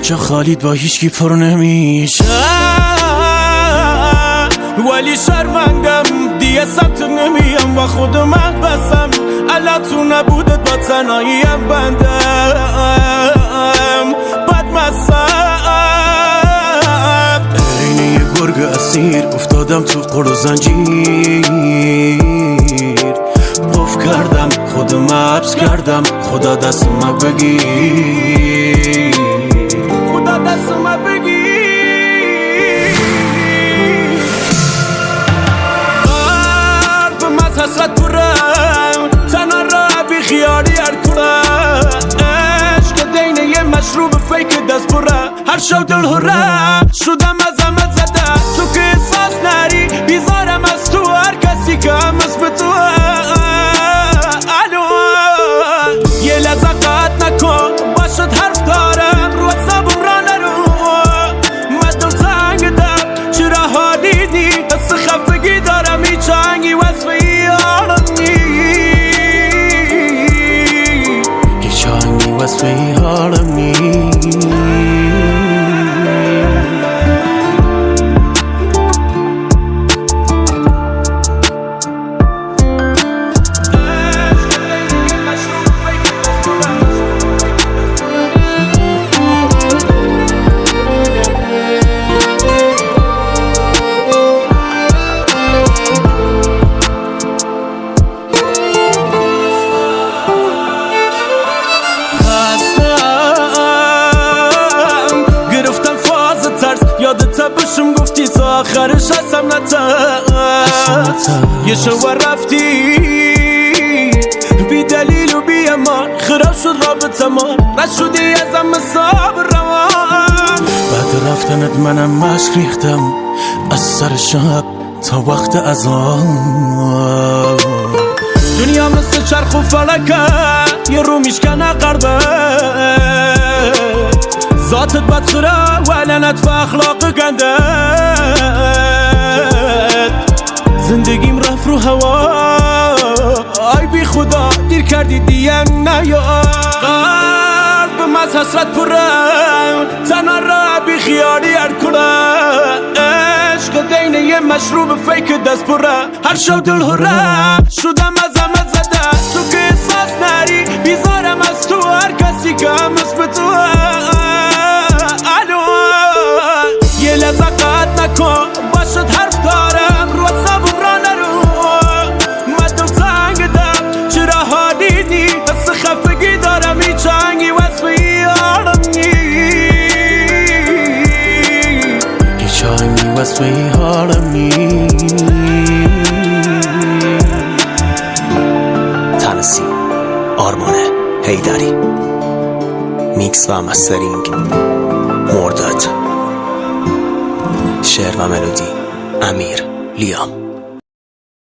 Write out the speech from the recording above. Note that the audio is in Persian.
جا خالید با هیچکی پر نمیشه، ولی شرمندم دیگه سمت نمیم با خودم بسم. الان تو نبودت با تنهاییم بندم بدمستم، عین یه گرگ اسیر افتادم تو قل و زنجیر. قف کردم خودم حبس کردم، خدا دست ما بگیر، خدا دست ما بگیر. حسرت پرم تنها را بی خیالی هر کنم، عشق دینه یه مشروب فیک دست پره، هر شو دل هره شدم از همه زده. تو که احساس نری بیزارم از تو، هر کسی که هم اسم تو الو یه لحظه قطع نکن باشد حرف دارم، رو حسابم را نرو من دل تنگ دم، چرا حالی نی حس خفگی دارم، هیچ آهنگی وصفی واسه حالم نی. یادت بشم گفتی تا آخرش هستم نترس، یه شو رفتی بی دلیل و بی امان، خراب شد رابطه ما نشدی ازم حساب روان. بعد رفتنت منم مشک ریختم از سر شب تا وقت اذان. دنیا مثل چرخ و فلکه یه رو میشکنه قربه، ذاتت بدخره و لعنت به اخلاق گندت. زندگیم رفت رو هوا ای بی خدا دیر کردی دیگه نیا، قلبم از حسرت پرم تنها را بی خیالی هر کنه، عشق دینه یه مشروب فیک دست پره، هر شو دل هره شدم از همه زده. تو که احساس نری بیزارم از تو، هر کسی که هم اسم تو یه لحظه قطع نکن باشد حرف دارم، رو حسابم را نرو من دل تنگ دم، چرا حالی نی حس خفگی دارم، هیچ آهنگی وصفی حالم نی، هیچ آهنگی وصفی حالم نی. تنسی آرمان حیدری، میکس و مسترینگ مرداد، شعر و ملودی امیر لیام.